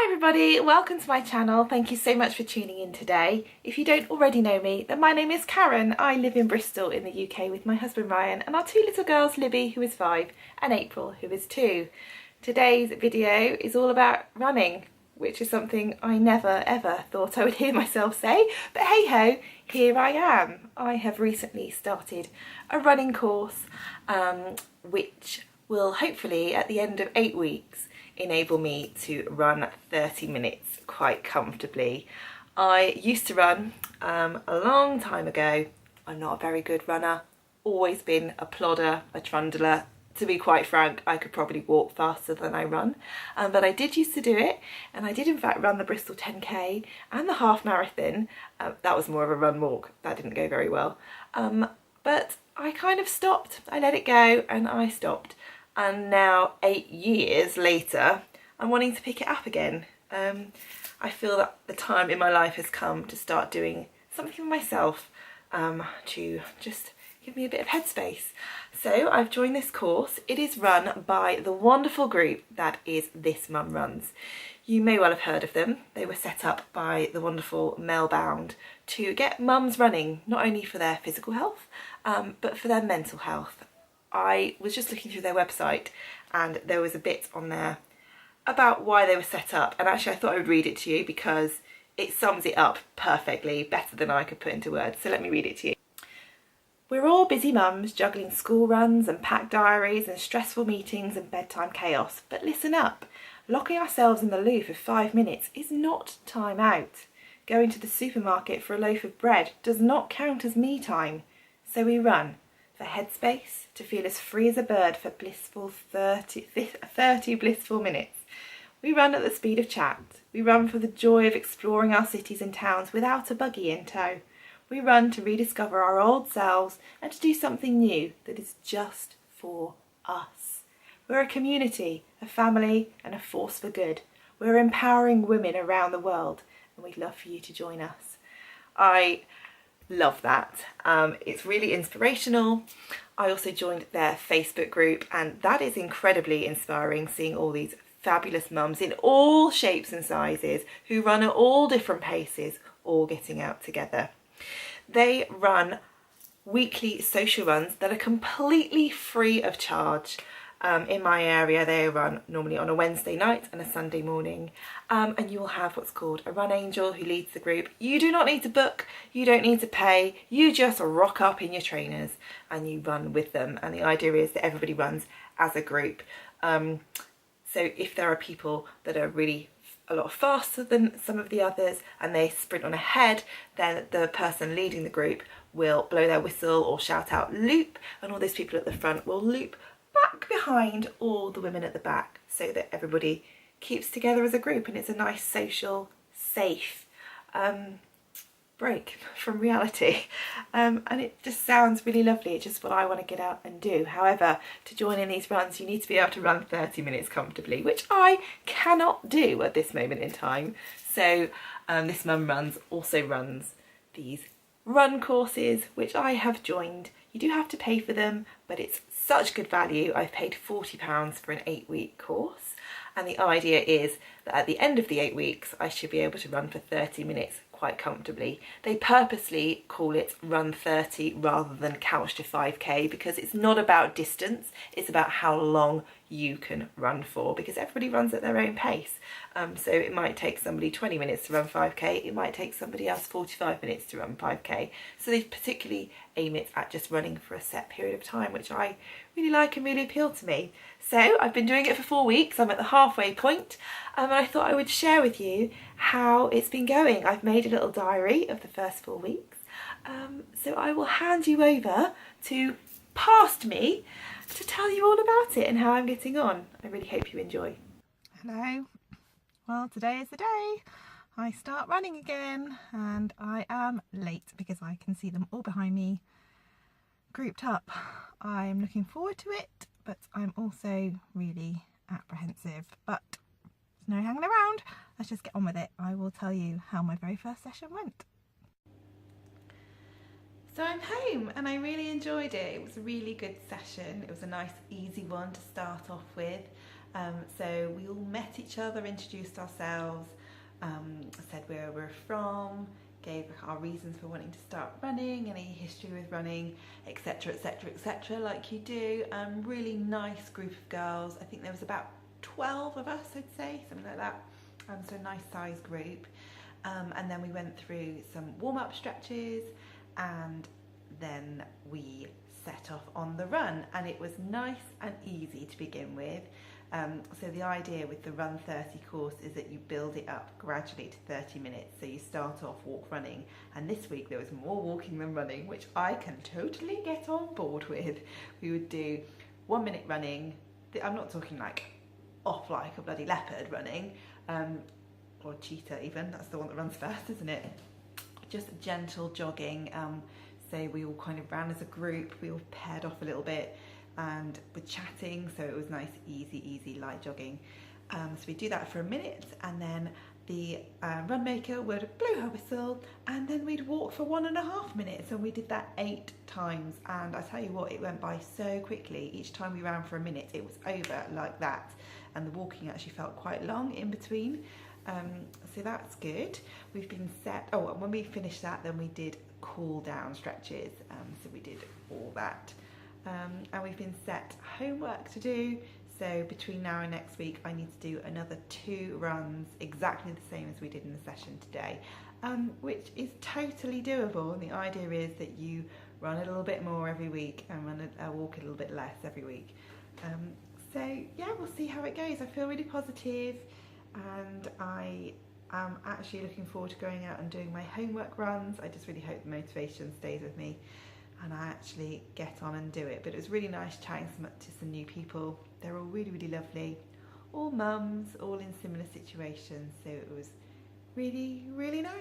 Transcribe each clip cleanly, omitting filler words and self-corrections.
everybody, welcome to my channel. Thank you so much for tuning in today. If you don't already know me, then my name is Karen. I live in Bristol in the UK with my husband Ryan and our two little girls, Libby, who is 5, and April, who is 2. Today's video is all about running, which is something I never ever thought I would hear myself say, but hey ho, here I am. I have recently started a running course which will hopefully at the end of 8 weeks enable me to run 30 minutes quite comfortably. I used to run a long time ago. I'm not a very good runner, always been a plodder, a trundler. To be quite frank, I could probably walk faster than I run, but I did used to do it, and I did in fact run the Bristol 10k and the half marathon. That was more of a run walk, that didn't go very well, but I kind of stopped. I let it go and I stopped. And now 8 years later, I'm wanting to pick it up again. I feel that the time in my life has come to start doing something for myself to just give me a bit of headspace. So I've joined this course. It is run by the wonderful group that is This Mum Runs. You may well have heard of them. They were set up by the wonderful Mel Bound to get mums running, not only for their physical health, but for their mental health. I was just looking through their website and there was a bit on there about why they were set up, and actually I thought I would read it to you because it sums it up perfectly, better than I could put into words, so let me read it to you. We're all busy mums juggling school runs and packed diaries and stressful meetings and bedtime chaos, but listen up, locking ourselves in the loo for 5 minutes is not time out. Going to the supermarket for a loaf of bread does not count as me time, so we run. For headspace, to feel as free as a bird for blissful 30 blissful minutes. We run at the speed of chat. We run for the joy of exploring our cities and towns without a buggy in tow. We run to rediscover our old selves and to do something new that is just for us. We're a community, a family and a force for good. We're empowering women around the world and we'd love for you to join us. I love that. It's really inspirational. I also joined their Facebook group and that is incredibly inspiring, seeing all these fabulous mums in all shapes and sizes who run at all different paces, all getting out together. They run weekly social runs that are completely free of charge. In my area they run normally on a Wednesday night and a Sunday morning, and you will have what's called a run angel who leads the group. You do not need to book, you don't need to pay, you just rock up in your trainers and you run with them, and the idea is that everybody runs as a group. So if there are people that are really a lot faster than some of the others and they sprint on ahead, then the person leading the group will blow their whistle or shout out loop, and all those people at the front will loop back behind all the women at the back so that everybody keeps together as a group, and it's a nice social safe break from reality, and it just sounds really lovely. It's just what I want to get out and do. However, to join in these runs you need to be able to run 30 minutes comfortably, which I cannot do at this moment in time. So This Mum Runs also runs these run courses which I have joined. You do have to pay for them, but it's such good value. I've paid £40 for an 8-week course, and the idea is that at the end of the 8 weeks I should be able to run for 30 minutes quite comfortably. They purposely call it Run 30 rather than Couch to 5k because it's not about distance, it's about how long you can run for, because everybody runs at their own pace. So it might take somebody 20 minutes to run 5k, it might take somebody else 45 minutes to run 5k. So they particularly aim it at just running for a set period of time, which I really like and really appeal to me. So I've been doing it for 4 weeks, I'm at the halfway point, and I thought I would share with you how it's been going. I've made a little diary of the first 4 weeks, so I will hand you over to past me to tell you all about it and how I'm getting on. I really hope you enjoy. Hello. Well, today is the day I start running again, and I am late because I can see them all behind me grouped up. I'm looking forward to it, but I'm also really apprehensive, but there's no hanging around. Let's just get on with it. I will tell you how my very first session went. So I'm home and I really enjoyed it. It was a really good session. It was a nice easy one to start off with. So we all met each other, introduced ourselves, said where we're from, gave our reasons for wanting to start running, any history with running, etc, etc, etc, like you do. Really nice group of girls. I think there was about 12 of us, I'd say, something like that. So a nice size group. And then we went through some warm-up stretches, and then we set off on the run, and it was nice and easy to begin with. So the idea with the Run 30 course is that you build it up gradually to 30 minutes. So you start off walk running, and this week there was more walking than running, which I can totally get on board with. We would do 1 minute running. I'm not talking like off like a bloody leopard running, or a cheetah even, that's the one that runs fast, isn't it? Just gentle jogging. So we all kind of ran as a group, we all paired off a little bit and were chatting, so it was nice, easy, light jogging. So we do that for a minute, and then the run maker would blow her whistle, and then we'd walk for 1.5 minutes, and we did that 8 times. And I tell you what, it went by so quickly. Each time we ran for a minute, it was over like that, and the walking actually felt quite long in between. So that's good. We've been set, oh, when we finished that, then we did cool down stretches, so we did all that. And we've been set homework to do, so between now and next week I need to do another 2 runs, exactly the same as we did in the session today, which is totally doable. And the idea is that you run a little bit more every week and walk a little bit less every week. So yeah, we'll see how it goes. I feel really positive, and I am actually looking forward to going out and doing my homework runs. I just really hope the motivation stays with me and I actually get on and do it. But it was really nice chatting to some new people. They're all really lovely, all mums, all in similar situations, so it was really nice.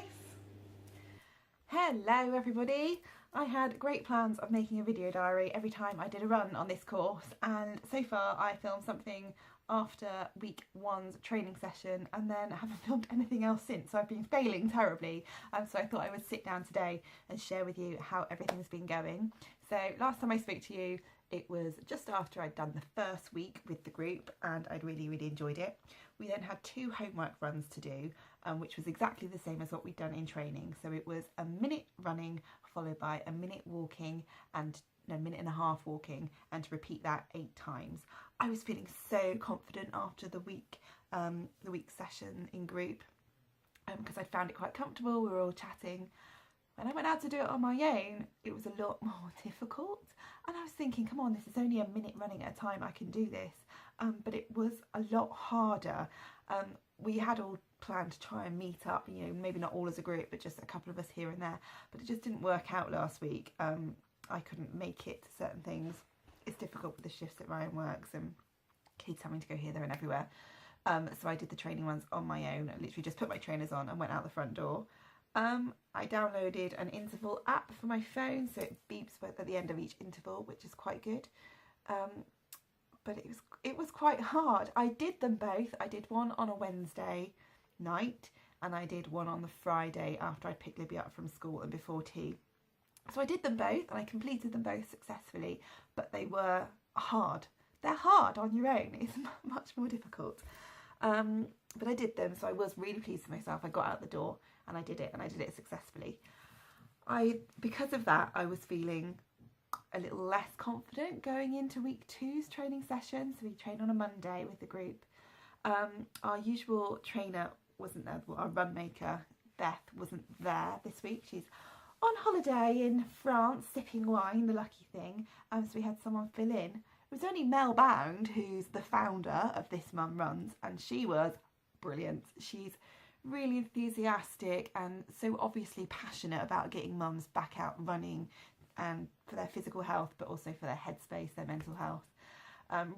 Hello everybody. I had great plans of making a video diary every time I did a run on this course, and so far I filmed something after week 1's training session and then I haven't filmed anything else since, so I've been failing terribly. So I thought I would sit down today and share with you how everything's been going. So last time I spoke to you, it was just after I'd done the first week with the group, and I'd really enjoyed it. We then had 2 homework runs to do, which was exactly the same as what we'd done in training. So it was a minute running followed by a minute walking and a minute and a half walking, and to repeat that 8 times. I was feeling so confident after the week session in group, because I found it quite comfortable. We were all chatting. When I went out to do it on my own, it was a lot more difficult, and I was thinking, come on, this is only a minute running at a time, I can do this. But it was a lot harder. We had all planned to try and meet up, you know, maybe not all as a group, but just a couple of us here and there, but it just didn't work out last week. I couldn't make it to certain things. It's difficult with the shifts that Ryan works and kids having to go here, there and everywhere. So I did the training ones on my own. I literally just put my trainers on and went out the front door. I downloaded an interval app for my phone, so it beeps at the end of each interval, which is quite good. But it was quite hard. I did them both. I did one on a Wednesday night, and I did one on the Friday after I picked Libby up from school and before tea. So I did them both, and I completed them both successfully, but they were hard. They're hard on your own. It's much more difficult. But I did them, so I was really pleased with myself. I got out the door and I did it successfully. Because of that, I was feeling a little less confident going into week 2's training session. So we train on a Monday with the group. Our usual trainer wasn't there. Well, our run maker, Beth, wasn't there this week. She's on holiday in France, sipping wine, the lucky thing. So we had someone fill in. It was only Mel Bound, who's the founder of This Mum Runs, and she was brilliant. She's really enthusiastic and so obviously passionate about getting mums back out running, and for their physical health, but also for their headspace, their mental health.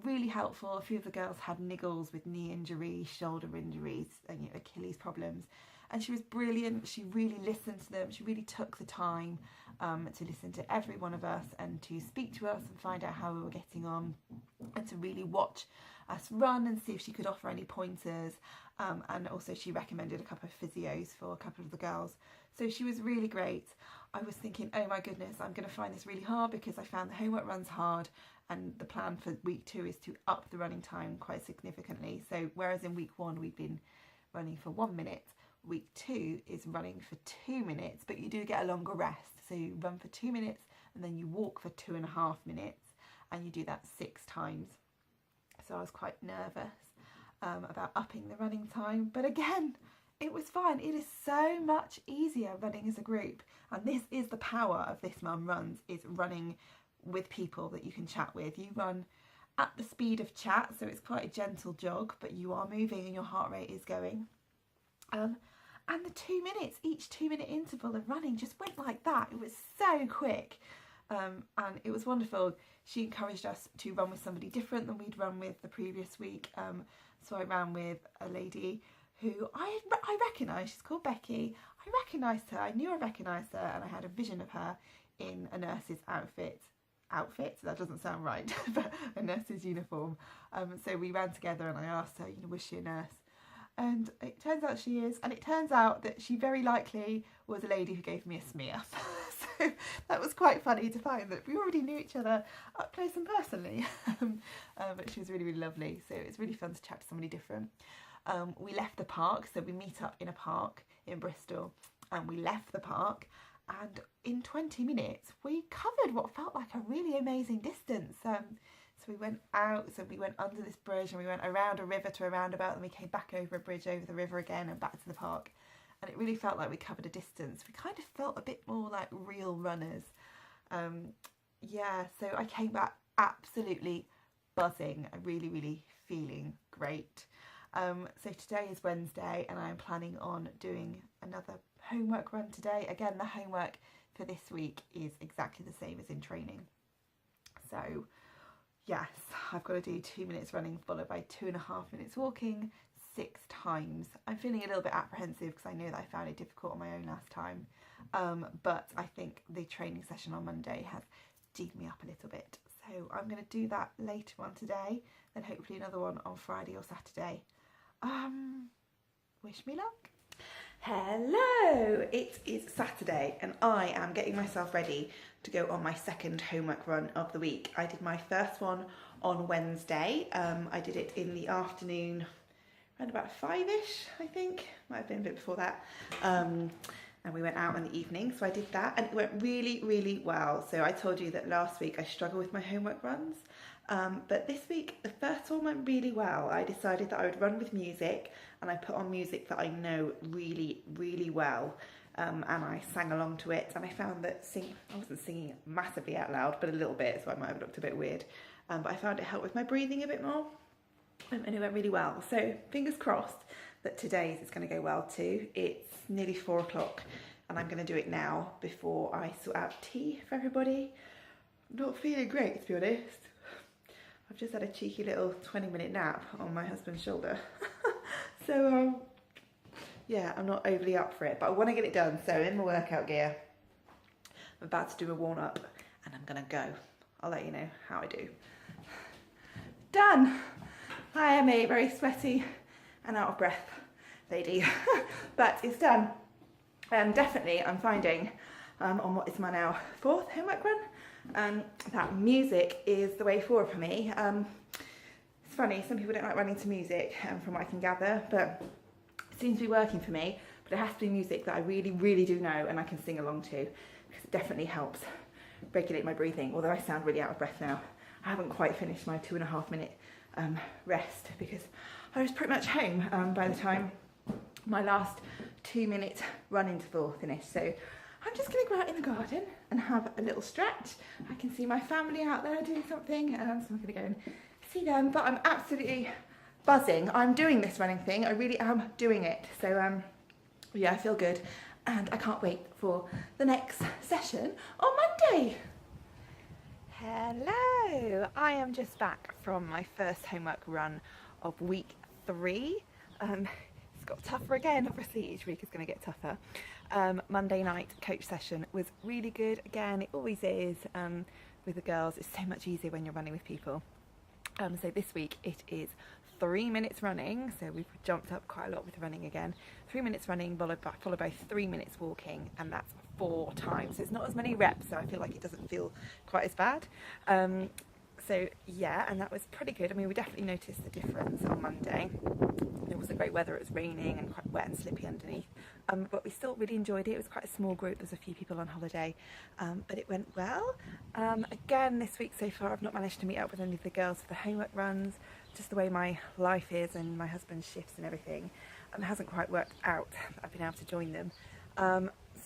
Really helpful. A few of the girls had niggles with knee injuries, shoulder injuries, and Achilles problems. And she was brilliant. She really listened to them. She really took the time to listen to every one of us and to speak to us and find out how we were getting on. and to really watch us run and see if she could offer any pointers. And also she recommended a couple of physios for a couple of the girls. So she was really great. I was thinking, oh my goodness, I'm going to find this really hard because I found the homework runs hard, and the plan for week 2 is to up the running time quite significantly. So whereas in week 1 we've been running for 1 minute, week 2 is running for 2 minutes, but you do get a longer rest. So you run for 2 minutes and then you walk for 2.5 minutes, and you do that 6 times. So I was quite nervous about upping the running time, but again, it was fine. It is so much easier running as a group, and this is the power of This Mum Runs, is running with people that you can chat with. You run at the speed of chat, so it's quite a gentle jog, but you are moving and your heart rate is going. And the 2 minutes, each 2 minute interval of running just went like that. It was so quick. And it was wonderful. She encouraged us to run with somebody different than we'd run with the previous week. So I ran with a lady who I recognised. She's called Becky. I recognised her. I knew I recognised her, and I had a vision of her in a nurse's outfit. That doesn't sound right, but a nurse's uniform. So we ran together, and I asked her, was she a nurse? And it turns out she is, and it turns out that she very likely was a lady who gave me a smear. So that was quite funny to find that we already knew each other up close and personally. But she was really, really lovely. So it was really fun to chat to somebody different. We left the park, so we meet up in a park in Bristol, and we left the park, and in 20 minutes we covered what felt like a really amazing distance. So we went out, so we went under this bridge, and we went around a river to a roundabout, and we came back over a bridge over the river again and back to the park. And it really felt like we covered a distance. We kind of felt a bit more like real runners. Yeah, so I came back absolutely buzzing. I'm really, really feeling great. So today is Wednesday, and I'm planning on doing another homework run today. Again, the homework for this week is exactly the same as in training. So yes, I've got to do 2 minutes running followed by 2.5 minutes walking 6 times. I'm feeling a little bit apprehensive because I know that I found it difficult on my own last time. But I think the training session on Monday has G'd me up a little bit. So I'm going to do that later on today, then hopefully another one on Friday or Saturday. Wish me luck. Hello, it is Saturday, and I am getting myself ready to go on my second homework run of the week. I did my first one on Wednesday. I did it in the afternoon, around about 5ish, I think. Might have been a bit before that. And we went out in the evening, so I did that, and it went really, really well. So I told you that last week I struggled with my homework runs, but this week the first one went really well. I decided that I would run with music, and I put on music that I know really, really well, and I sang along to it, and I found that I wasn't singing massively out loud, but a little bit, so I might have looked a bit weird, but I found it helped with my breathing a bit more. And it went really well. So fingers crossed that today's is going to go well too. It's nearly 4 o'clock, and I'm going to do it now before I sort out tea for everybody. I'm not feeling great, to be honest. I've just had a cheeky little 20-minute nap on my husband's shoulder. So yeah, I'm not overly up for it, but I want to get it done. So in my workout gear, I'm about to do a warm up, and I'm going to go. I'll let you know how I do. Done. I am a very sweaty and out of breath lady, but it's done. And definitely I'm finding on what is my now 4th homework run, that music is the way forward for me. It's funny, some people don't like running to music, from what I can gather, but it seems to be working for me. But it has to be music that I really, really do know and I can sing along to, because it definitely helps regulate my breathing, although I sound really out of breath now. I haven't quite finished my 2.5 minute rest because I was pretty much home by the time my last 2 minute run interval finished. So I'm just going to go out in the garden and have a little stretch. I can see my family out there doing something, so I'm going to go and see them. But I'm absolutely buzzing. I'm doing this running thing. I really am doing it. So yeah, I feel good, and I can't wait for the next session on Monday. Hello, I am just back from my first homework run of week 3. It's got tougher again, obviously each week is going to get tougher. Monday night coach session was really good. Again, it always is with the girls. It's so much easier when you're running with people. So this week it is 3 minutes running, so we've jumped up quite a lot with running again. 3 minutes running followed by 3 minutes walking, and that's 4 times. So it's not as many reps, so I feel like it doesn't feel quite as bad. So yeah, and that was pretty good. I mean, we definitely noticed the difference on Monday. It wasn't great weather, it was raining and quite wet and slippy underneath. But we still really enjoyed it. It was quite a small group, there's a few people on holiday, but it went well. Again, this week so far I've not managed to meet up with any of the girls for the homework runs. Just the way my life is and my husband's shifts and everything, it hasn't quite worked out. I've been able to join them.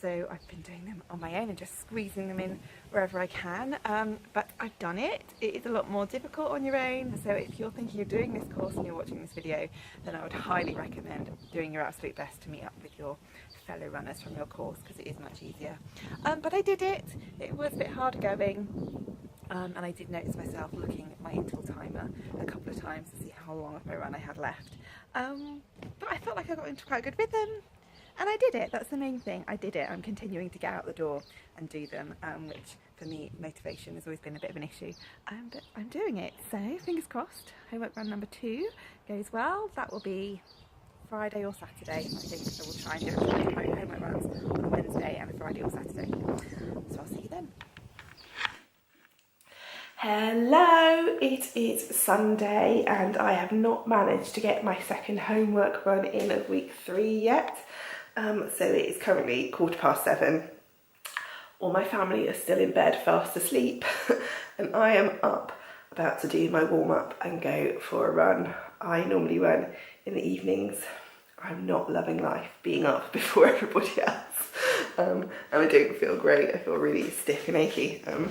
So I've been doing them on my own and just squeezing them in wherever I can, but I've done it. It is a lot more difficult on your own, so if you're thinking of doing this course and you're watching this video, then I would highly recommend doing your absolute best to meet up with your fellow runners from your course, because it is much easier. But I did it. It was a bit hard going, and I did notice myself looking at my interval timer a couple of times to see how long of my run I had left, but I felt like I got into quite a good rhythm. And I did it, that's the main thing, I did it. I'm continuing to get out the door and do them, which for me, motivation has always been a bit of an issue, but I'm doing it, so fingers crossed. Homework run number 2 goes well. That will be Friday or Saturday, I think, so we'll try and do my homework runs on a Wednesday and a Friday or Saturday. So I'll see you then. Hello, it is Sunday and I have not managed to get my second homework run in of week 3 yet. So it is currently 7:15. All my family are still in bed fast asleep and I am up about to do my warm-up and go for a run. I normally run in the evenings. I'm not loving life being up before everybody else, and I don't feel great. I feel really stiff and achy. And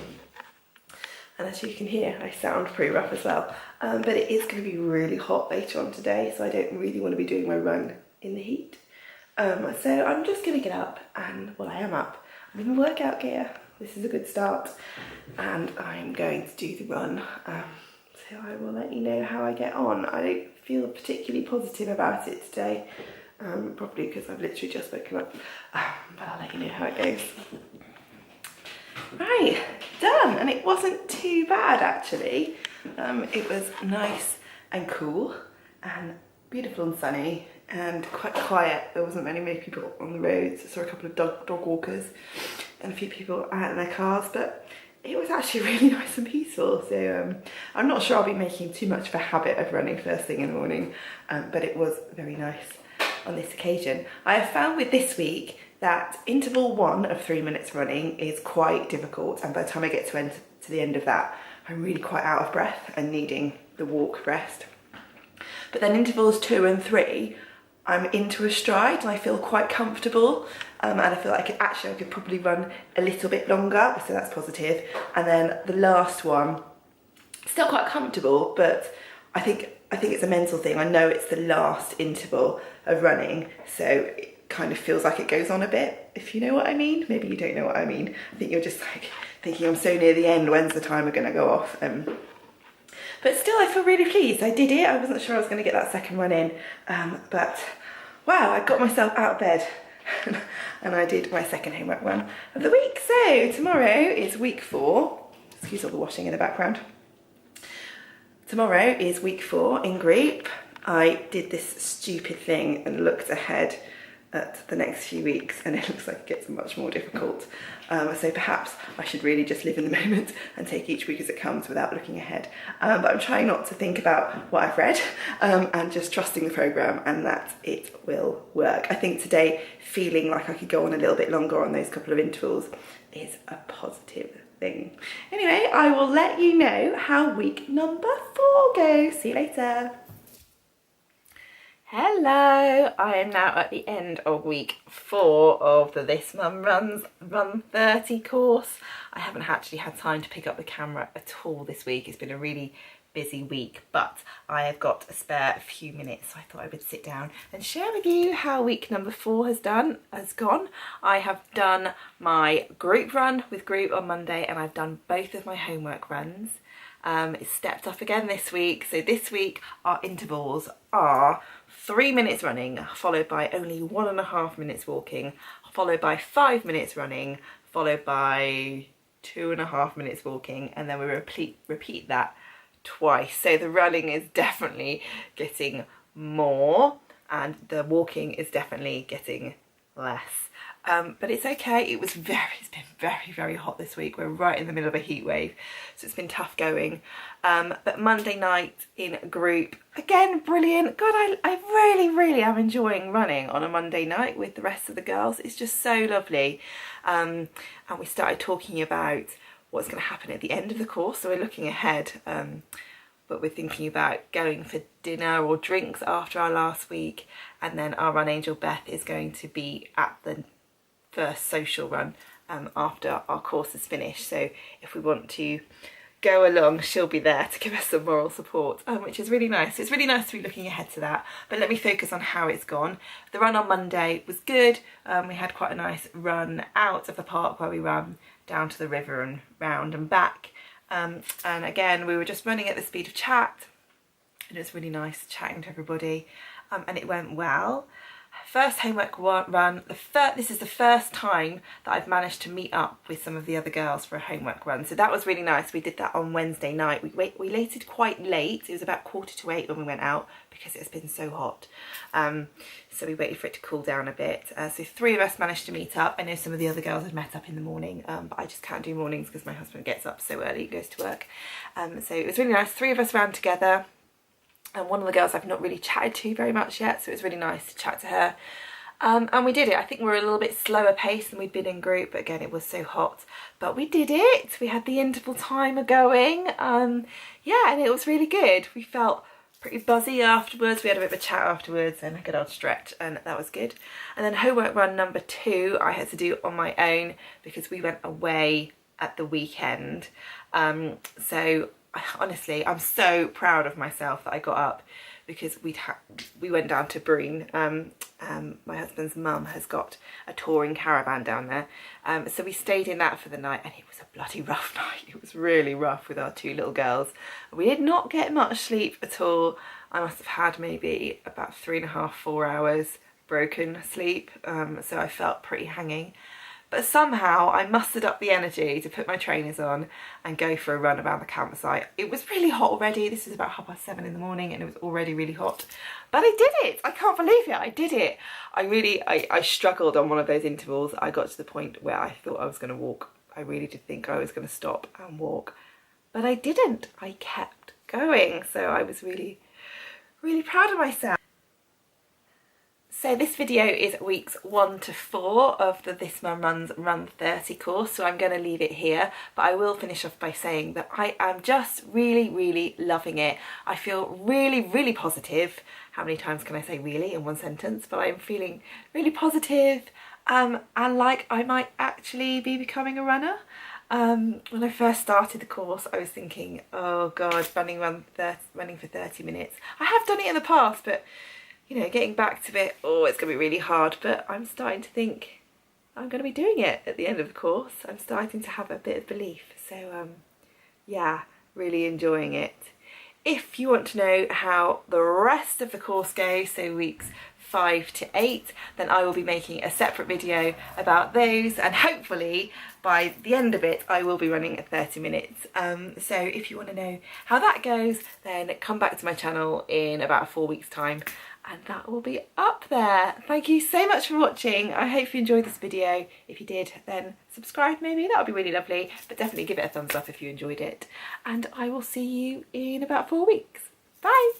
as you can hear, I sound pretty rough as well, but it is going to be really hot later on today, so I don't really want to be doing my run in the heat. So I'm just going to get up and, well, I am up. I'm in workout gear. This is a good start, and I'm going to do the run. So I will let you know how I get on. I don't feel particularly positive about it today, probably because I've literally just woken up, but I'll let you know how it goes. Right, done, and it wasn't too bad actually. It was nice and cool and beautiful and sunny and quite quiet. There wasn't many people on the roads. I saw a couple of dog walkers and a few people out in their cars, but it was actually really nice and peaceful. So I'm not sure I'll be making too much of a habit of running first thing in the morning, but it was very nice on this occasion. I have found with this week that interval 1 of 3 minutes running is quite difficult, and by the time I get to the end of that, I'm really quite out of breath and needing the walk rest. But then intervals 2 and 3, I'm into a stride and I feel quite comfortable, and I feel like I could probably run a little bit longer, so that's positive. And then the last one, still quite comfortable, but I think it's a mental thing. I know it's the last interval of running, so it kind of feels like it goes on a bit, if you know what I mean. Maybe you don't know what I mean. I think you're just like thinking, I'm so near the end, when's the timer going to go off? But still, I feel really pleased. I did it. I wasn't sure I was going to get that second run in, but wow, I got myself out of bed and I did my second homework run of the week. So tomorrow is week 4. Excuse all the washing in the background. Tomorrow is week 4 in group. I did this stupid thing and looked ahead at the next few weeks, and it looks like it gets much more difficult. So perhaps I should really just live in the moment and take each week as it comes without looking ahead. But I'm trying not to think about what I've read, and just trusting the programme and that it will work. I think today, feeling like I could go on a little bit longer on those couple of intervals is a positive thing. Anyway, I will let you know how week number 4 goes. See you later. Hello, I am now at the end of week 4 of the This Mum Runs Run 30 course. I haven't actually had time to pick up the camera at all this week. It's been a really busy week, but I have got a spare few minutes, so I thought I would sit down and share with you how week number 4 has gone. I have done my group run with group on Monday, and I've done both of my homework runs. It's stepped up again this week, so this week our intervals are 3 minutes running, followed by only 1.5 minutes walking, followed by 5 minutes running, followed by 2.5 minutes walking, and then we repeat that twice. So the running is definitely getting more and the walking is definitely getting less. But it's okay. It's been very hot this week. We're right in the middle of a heat wave, so it's been tough going. But Monday night in group, again, brilliant. God, I really am enjoying running on a Monday night with the rest of the girls. It's just so lovely. And we started talking about what's going to happen at the end of the course, so we're looking ahead. But we're thinking about going for dinner or drinks after our last week, and then our run angel Beth is going to be at the first social run after our course is finished. So if we want to go along, she'll be there to give us some moral support, which is really nice. It's really nice to be looking ahead to that. But let me focus on how it's gone. The run on Monday was good. We had quite a nice run out of the park where we ran down to the river and round and back. And again, we were just running at the speed of chat, and it was really nice chatting to everybody, and it went well. First homework run, this is the first time that I've managed to meet up with some of the other girls for a homework run, so that was really nice. We did that on Wednesday night. We waited quite late. It was about 7:45 when we went out because it's been so hot, so we waited for it to cool down a bit. So 3 of us managed to meet up. I know some of the other girls had met up in the morning, but I just can't do mornings because my husband gets up so early, he goes to work. So it was really nice. 3 of us ran together. And one of the girls I've not really chatted to very much yet, so it was really nice to chat to her. And we did it. I think we were a little bit slower paced than we'd been in group, but again, it was so hot. But we did it. We had the interval timer going. Yeah, and it was really good. We felt pretty buzzy afterwards. We had a bit of a chat afterwards and a good old stretch, and that was good. And then homework run number 2, I had to do on my own because we went away at the weekend. So honestly, I'm so proud of myself that I got up because we went down to Breen. My husband's mum has got a touring caravan down there, so we stayed in that for the night, and it was a bloody rough night. It was really rough with our 2 little girls. We did not get much sleep at all. I must have had maybe about 3.5, 4 hours broken sleep, so I felt pretty hanging. But somehow I mustered up the energy to put my trainers on and go for a run around the campsite. It was really hot already. This is about 7:30 in the morning and it was already really hot. But I did it. I can't believe it. I did it. I struggled on one of those intervals. I got to the point where I thought I was going to walk. I really did think I was going to stop and walk. But I didn't. I kept going. So I was really proud of myself. So this video is weeks 1 to 4 of the This Mum Runs Run 30 course, so I'm going to leave it here, but I will finish off by saying that I am just really loving it. I feel really positive. How many times can I say really in one sentence? But I'm feeling really positive, and like I might actually be becoming a runner. When I first started the course, I was thinking, oh God, running for 30 minutes. I have done it in the past, but you know, getting back to it, oh, it's going to be really hard, but I'm starting to think I'm going to be doing it at the end of the course. I'm starting to have a bit of belief. So, yeah, really enjoying it. If you want to know how the rest of the course goes, so weeks 5 to 8, then I will be making a separate video about those, and hopefully by the end of it I will be running at 30 minutes. So if you want to know how that goes, then come back to my channel in about 4 weeks time and that will be up there. Thank you so much for watching. I hope you enjoyed this video. If you did, then subscribe maybe, that would be really lovely, but definitely give it a thumbs up if you enjoyed it, and I will see you in about 4 weeks. Bye.